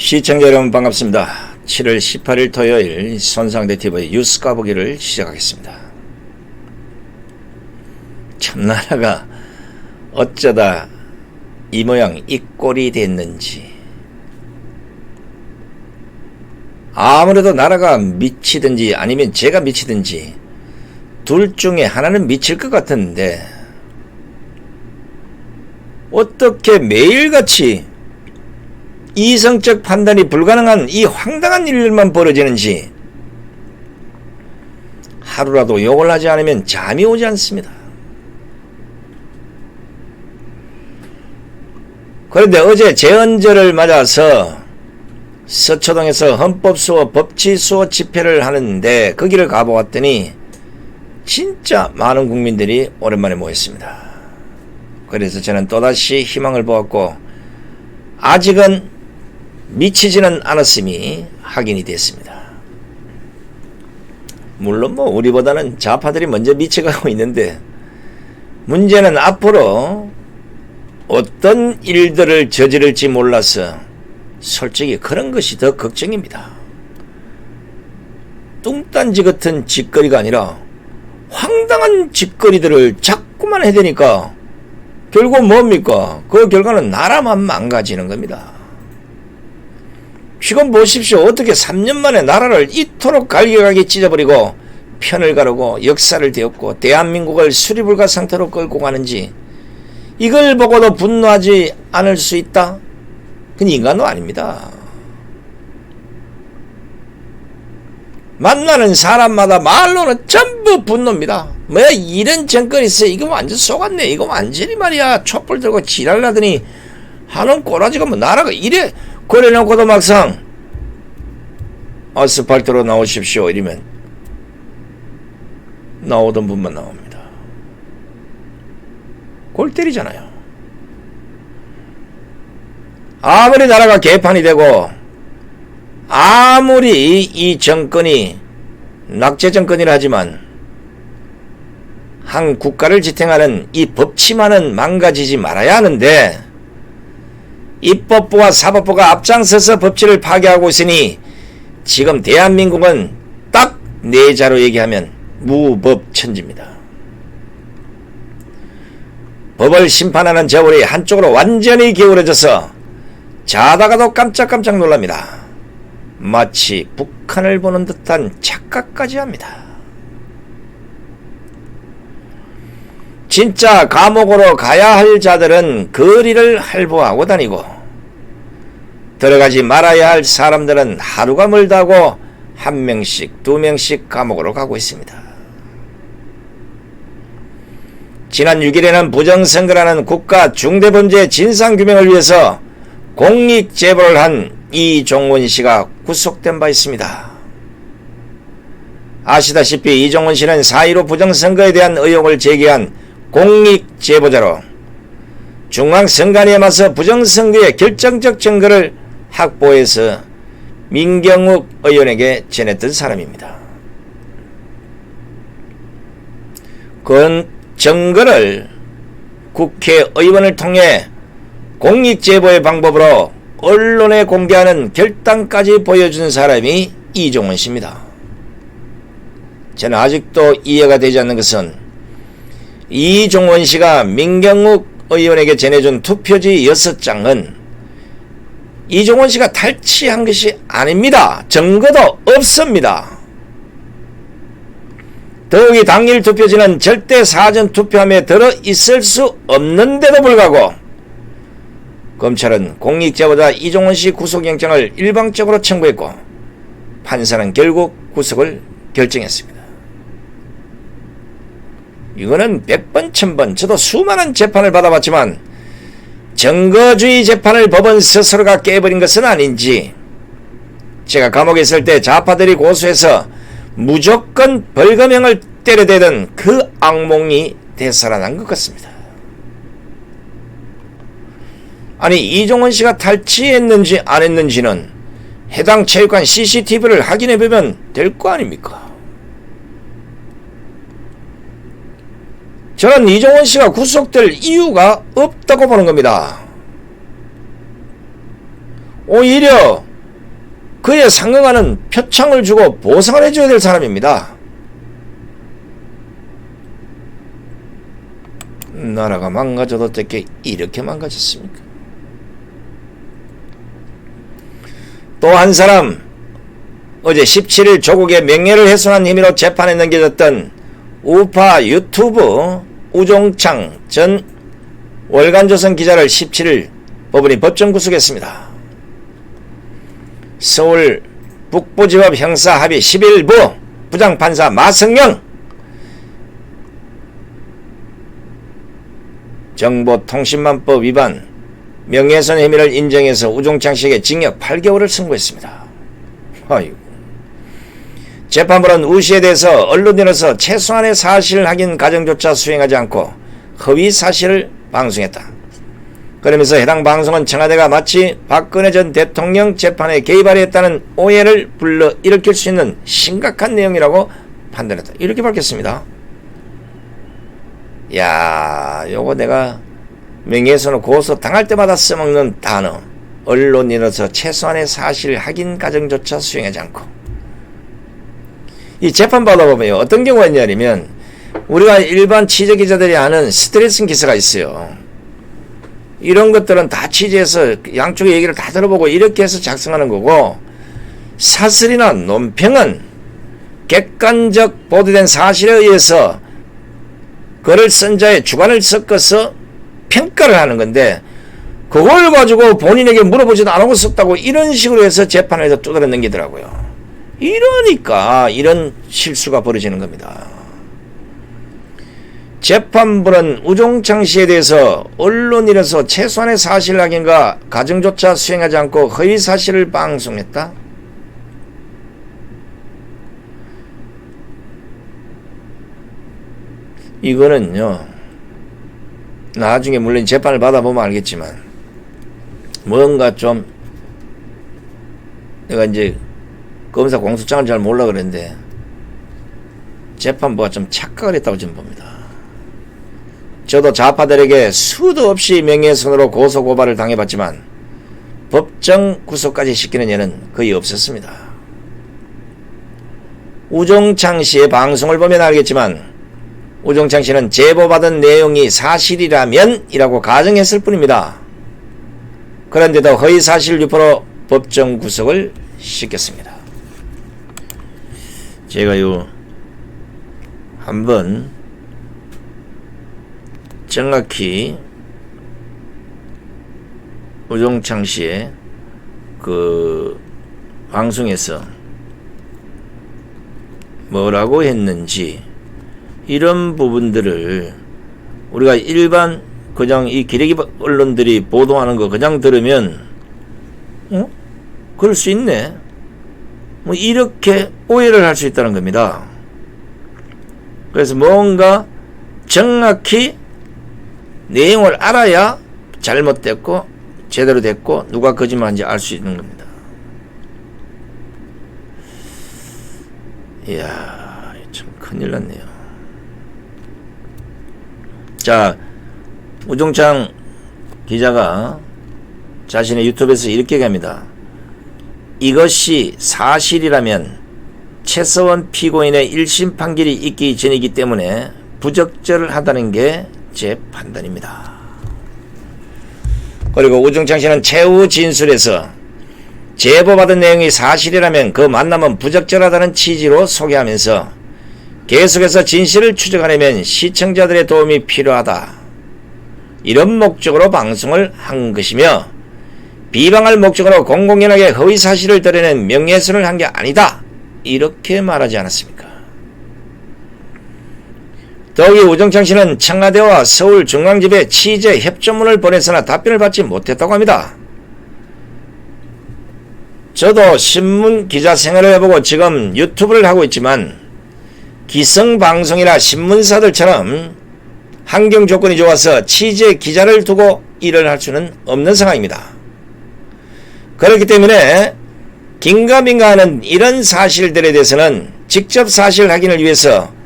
시청자 여러분 반갑습니다. 7월 18일 토요일 손상대TV 뉴스 까보기를 시작하겠습니다. 참나라가 어쩌다 이 모양 이 꼴이 됐는지, 아무래도 나라가 미치든지 아니면 제가 미치든지 둘 중에 하나는 미칠 것 같은데 어떻게 매일같이 이성적 판단이 불가능한 이 황당한 일들만 벌어지는지 하루라도 욕을 하지 않으면 잠이 오지 않습니다. 그런데 어제 제헌절을 맞아서 서초동에서 헌법수호 법치수호 집회를 하는데 거기를 가보았더니 진짜 많은 국민들이 오랜만에 모였습니다. 그래서 저는 또다시 희망을 보았고 아직은 미치지는 않았음이 확인이 됐습니다. 물론 우리보다는 좌파들이 먼저 미쳐가고 있는데 문제는 앞으로 어떤 일들을 저지를지 몰라서 솔직히 그런 것이 더 걱정입니다. 뚱딴지 같은 짓거리가 아니라 황당한 짓거리들을 자꾸만 해대니까 결국 뭡니까? 그 결과는 나라만 망가지는 겁니다. 지금 보십시오. 어떻게 3년 만에 나라를 이토록 갈기갈기 찢어버리고 편을 가르고 역사를 되었고 대한민국을 수리불가 상태로 끌고 가는지, 이걸 보고도 분노하지 않을 수 있다? 그건 인간도 아닙니다. 만나는 사람마다 말로는 전부 분노입니다. 뭐 이런 정권이 있어, 이거 완전 속았네, 이거 완전히 말이야 촛불 들고 지랄나더니 하는 꼬라지가 뭐 나라가 이래. 그래놓고도 막상 아스팔트로 나오십시오 이러면 나오던 분만 나옵니다. 골 때리잖아요. 아무리 나라가 개판이 되고 아무리 이 정권이 낙제 정권이라 하지만 한 국가를 지탱하는 이 법치만은 망가지지 말아야 하는데, 입법부와 사법부가 앞장서서 법치를 파괴하고 있으니 지금 대한민국은 딱 네 자로 얘기하면 무법천지입니다. 법을 심판하는 저울이 한쪽으로 완전히 기울어져서 자다가도 깜짝깜짝 놀랍니다. 마치 북한을 보는 듯한 착각까지 합니다. 진짜 감옥으로 가야 할 자들은 거리를 할보하고 다니고, 들어가지 말아야 할 사람들은 하루가 멀다고 한 명씩 두 명씩 감옥으로 가고 있습니다. 지난 6일에는 부정선거라는 국가 중대범죄 진상규명을 위해서 공익제보를 한 이종원 씨가 구속된 바 있습니다. 아시다시피 이종원 씨는 4.15 부정선거에 대한 의혹을 제기한 공익제보자로 중앙선관위에 맞서 부정선거의 결정적 증거를 확보해서 민경욱 의원에게 전했던 사람입니다. 그 증거를 국회의원을 통해 공익제보의 방법으로 언론에 공개하는 결단까지 보여준 사람이 이종원 씨입니다. 저는 아직도 이해가 되지 않는 것은 이종원 씨가 민경욱 의원에게 전해준 투표지 6장은 이종원 씨가 탈취한 것이 아닙니다. 증거도 없습니다. 더욱이 당일 투표지는 절대 사전 투표함에 들어있을 수 없는데도 불구하고 검찰은 공익제보자 이종원 씨 구속영장을 일방적으로 청구했고 판사는 결국 구속을 결정했습니다. 이거는 100번 1000번 저도 수많은 재판을 받아봤지만 증거주의 재판을 법원 스스로가 깨버린 것은 아닌지, 제가 감옥에 있을 때 좌파들이 고소해서 무조건 벌금형을 때려대던 그 악몽이 되살아난 것 같습니다. 아니, 이종원 씨가 탈취했는지 안 했는지는 해당 체육관 CCTV를 확인해보면 될 거 아닙니까? 저는 이종원 씨가 구속될 이유가 없다고 보는 겁니다. 오히려 그에 상응하는 표창을 주고 보상을 해줘야 될 사람입니다. 나라가 망가져도 어떻게 이렇게 망가졌습니까? 또 한 사람, 어제 17일 조국의 명예를 훼손한 혐의로 재판에 넘겨졌던 우파 유튜브 우종창 전 월간조선 기자를 17일 법원이 법정 구속했습니다. 서울 북부지법 형사합의 11부 부장판사 마성영, 정보통신망법 위반 명예훼손 혐의를 인정해서 우종창 씨에게 징역 8개월을 선고했습니다. 아이고. 재판부는 우 씨에 대해서 언론인으로서 최소한의 사실 확인 과정조차 수행하지 않고 허위 사실을 방송했다. 그러면서 해당 방송은 청와대가 마치 박근혜 전 대통령 재판에 개입하려 했다는 오해를 불러일으킬 수 있는 심각한 내용이라고 판단했다. 이렇게 밝혔습니다. 야, 요거 내가 명예훼손을 고소 당할 때마다 써먹는 단어. 언론인으로서 최소한의 사실 확인 과정조차 수행하지 않고. 이 재판 받아보면 어떤 경우가 있냐면 우리가 일반 취재기자들이 아는 스트레스 기사가 있어요. 이런 것들은 다 취재해서 양쪽의 얘기를 다 들어보고 이렇게 해서 작성하는 거고, 사설이나 논평은 객관적 보도된 사실에 의해서 글을 쓴 자의 주관을 섞어서 평가를 하는 건데, 그걸 가지고 본인에게 물어보지도 않고 썼다고 이런 식으로 해서 재판에서 두드려 넘기더라고요. 이러니까 이런 실수가 벌어지는 겁니다. 재판부는 우종창 씨에 대해서 언론인으로서 최소한의 사실 확인과 가정조차 수행하지 않고 허위 사실을 방송했다. 이거는요, 나중에 물론 재판을 받아보면 알겠지만 뭔가 좀, 내가 이제 검사 공소장을 잘 몰라 그랬는데 재판부가 좀 착각을 했다고 저는 봅니다. 저도 좌파들에게 수도 없이 명예훼손으로 고소고발을 당해봤지만 법정 구속까지 시키는 예는 거의 없었습니다. 우종창 씨의 방송을 보면 알겠지만 우종창 씨는 제보받은 내용이 사실이라면 이라고 가정했을 뿐입니다. 그런데도 허위사실 유포로 법정 구속을 시켰습니다. 제가 한번 정확히 우종창 씨의 그 방송에서 뭐라고 했는지 이런 부분들을 우리가 일반 그냥 이 기레기 언론들이 보도하는 거 그냥 들으면 그럴 수 있네, 뭐 이렇게 오해를 할 수 있다는 겁니다. 그래서 뭔가 정확히 내용을 알아야 잘못됐고 제대로 됐고 누가 거짓말인지 알 수 있는 겁니다. 이야, 참 큰일 났네요. 자, 우종창 기자가 자신의 유튜브에서 이렇게 얘기합니다. 이것이 사실이라면 최서원 피고인의 1심 판결이 있기 전이기 때문에 부적절하다는 게 제 판단입니다. 그리고 우종창 씨는 최후 진술에서 제보받은 내용이 사실이라면 그 만남은 부적절하다는 취지로 소개하면서 계속해서 진실을 추적하려면 시청자들의 도움이 필요하다, 이런 목적으로 방송을 한 것이며 비방할 목적으로 공공연하게 허위사실을 드러낸 명예훼손을 한 게 아니다, 이렇게 말하지 않았습니까? 더욱이 우종창 씨는 청와대와 서울중앙지법에 취재 협조문을 보냈으나 답변을 받지 못했다고 합니다. 저도 신문 기자 생활을 해보고 지금 유튜브를 하고 있지만 기성방송이나 신문사들처럼 환경 조건이 좋아서 취재 기자를 두고 일을 할 수는 없는 상황입니다. 그렇기 때문에 긴가민가하는 이런 사실들에 대해서는 직접 사실 확인을 위해서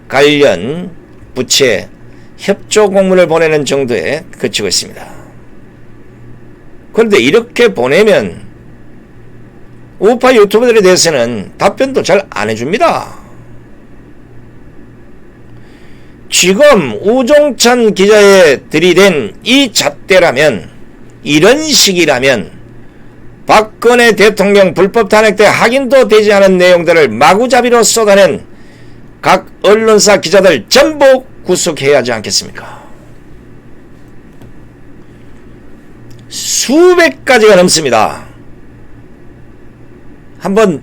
관련 부처에 협조 공문을 보내는 정도에 그치고 있습니다. 그런데 이렇게 보내면 우파 유튜버들에 대해서는 답변도 잘 안 해줍니다. 지금 우종찬 기자에 들이댄 이 잣대라면, 이런 식이라면 박근혜 대통령 불법 탄핵 때 확인도 되지 않은 내용들을 마구잡이로 쏟아낸 각 언론사 기자들 전부 구속해야 하지 않겠습니까? 수백 가지가 넘습니다. 한번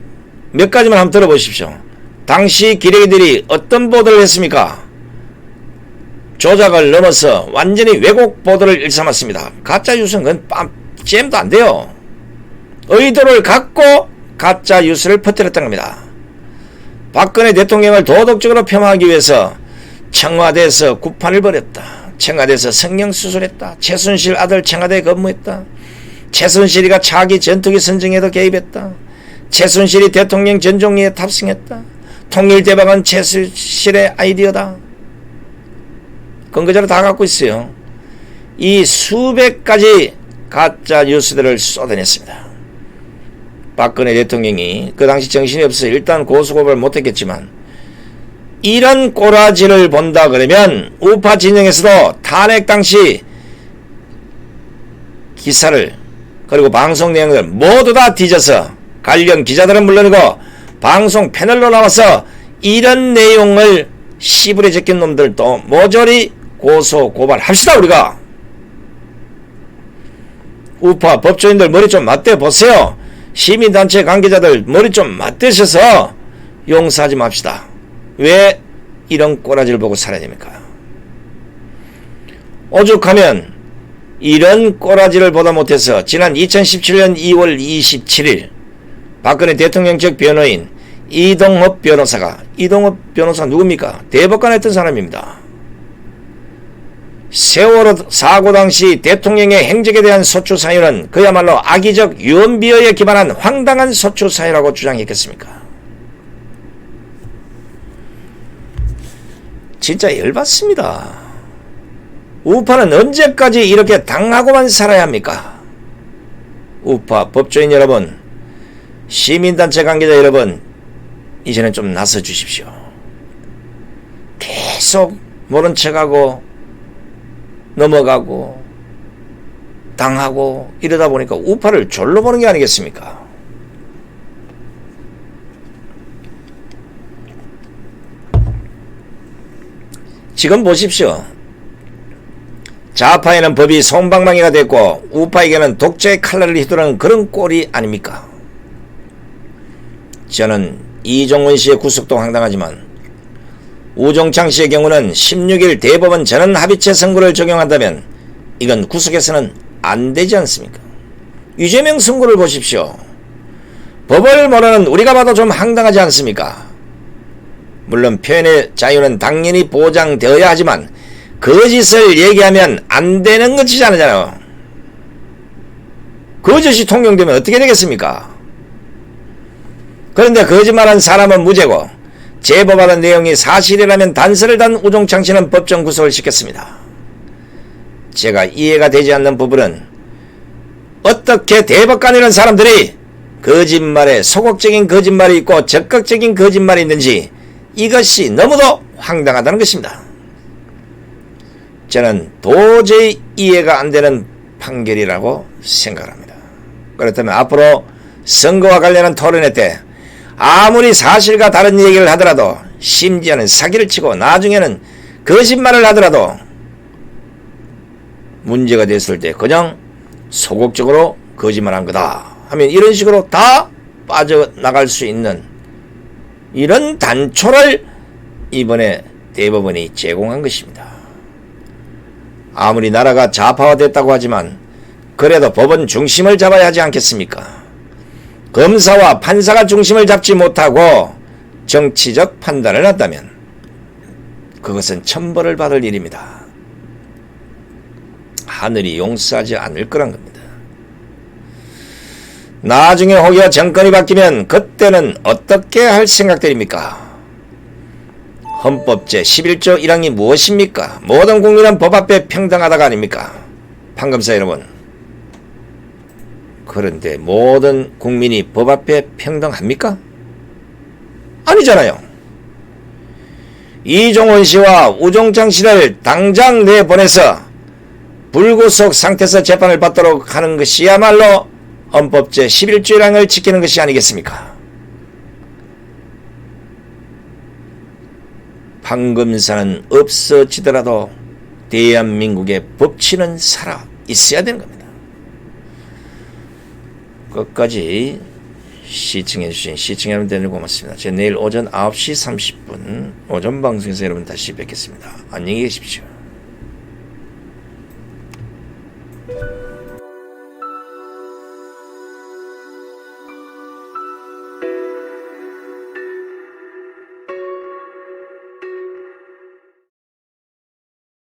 몇 가지만 한번 들어보십시오. 당시 기레기들이 어떤 보도를 했습니까? 조작을 넘어서 완전히 왜곡 보도를 일삼았습니다. 가짜 뉴스는 그건 잼도 안 돼요. 의도를 갖고 가짜 뉴스를 퍼뜨렸던 겁니다. 박근혜 대통령을 도덕적으로 폄하하기 위해서 청와대에서 구판을 벌였다. 청와대에서 성형수술했다. 최순실 아들 청와대에 근무했다. 최순실이가 차기 전투기 선정에도 개입했다. 최순실이 대통령 전종리에 탑승했다. 통일대박은 최순실의 아이디어다. 근거자료 다 갖고 있어요. 이 수백 가지 가짜 뉴스들을 쏟아냈습니다. 박근혜 대통령이 그 당시 정신이 없어 일단 고소고발을 못했겠지만, 이런 꼬라지를 본다 그러면 우파 진영에서도 탄핵 당시 기사를 그리고 방송 내용을 모두 다 뒤져서, 관련 기자들은 물론이고 방송 패널로 나와서 이런 내용을 씨부레 제낀 놈들도 모조리 고소 고발합시다. 우리가 우파 법조인들 머리 좀 맞대 보세요. 시민단체 관계자들 머리 좀 맞대셔서 용서하지 맙시다. 왜 이런 꼬라지를 보고 살아야 됩니까? 오죽하면 이런 꼬라지를 보다 못해서 지난 2017년 2월 27일 박근혜 대통령 측 변호인 이동업 변호사 누굽니까? 대법관 했던 사람입니다. 세월호 사고 당시 대통령의 행적에 대한 소추 사유는 그야말로 악의적 유언비어에 기반한 황당한 소추 사유라고 주장했겠습니까? 진짜 열받습니다. 우파는 언제까지 이렇게 당하고만 살아야 합니까? 우파 법조인 여러분, 시민단체 관계자 여러분, 이제는 좀 나서 주십시오. 계속 모른 척하고 넘어가고 당하고 이러다 보니까 우파를 졸로 보는 게 아니겠습니까? 지금 보십시오. 좌파에는 법이 솜방망이가 됐고 우파에게는 독재의 칼날을 휘두르는 그런 꼴이 아닙니까? 저는 이종원 씨의 구속도 황당하지만 우종창 씨의 경우는 16일 대법원 전원합의체 선고를 적용한다면 이건 구속해서는 안 되지 않습니까? 유재명 선고를 보십시오. 법을 모르는 우리가 봐도 좀 황당하지 않습니까? 물론 표현의 자유는 당연히 보장되어야 하지만 거짓을 얘기하면 안 되는 것이잖아요. 거짓이 통용되면 어떻게 되겠습니까? 그런데 거짓말한 사람은 무죄고 제보받은 내용이 사실이라면 단서를 단 우종창 씨는 법정 구속을 시켰습니다. 제가 이해가 되지 않는 부분은 어떻게 대법관이라는 사람들이 거짓말에 소극적인 거짓말이 있고 적극적인 거짓말이 있는지 이것이 너무도 황당하다는 것입니다. 저는 도저히 이해가 안 되는 판결이라고 생각합니다. 그렇다면 앞으로 선거와 관련한 토론회 때 아무리 사실과 다른 얘기를 하더라도, 심지어는 사기를 치고 나중에는 거짓말을 하더라도 문제가 됐을 때 그냥 소극적으로 거짓말한 거다 하면 이런 식으로 다 빠져나갈 수 있는 이런 단초를 이번에 대법원이 제공한 것입니다. 아무리 나라가 좌파화됐다고 하지만 그래도 법은 중심을 잡아야 하지 않겠습니까? 검사와 판사가 중심을 잡지 못하고 정치적 판단을 한다면 그것은 천벌을 받을 일입니다. 하늘이 용서하지 않을 거란 겁니다. 나중에 혹여 정권이 바뀌면 그때는 어떻게 할 생각들입니까? 헌법 제11조 1항이 무엇입니까? 모든 국민은 법 앞에 평등하다가 아닙니까? 판검사 여러분, 그런데 모든 국민이 법 앞에 평등합니까? 아니잖아요. 이종원 씨와 우종창 씨를 당장 내보내서 불구속 상태에서 재판을 받도록 하는 것이야말로 헌법 제11조랑을 지키는 것이 아니겠습니까? 판검사는 없어지더라도 대한민국의 법치는 살아 있어야 되는 겁니다. 끝까지 시청해주신 시청 여러분들 고맙습니다. 제가 내일 오전 9시 30분 오전 방송에서 여러분 다시 뵙겠습니다. 안녕히 계십시오.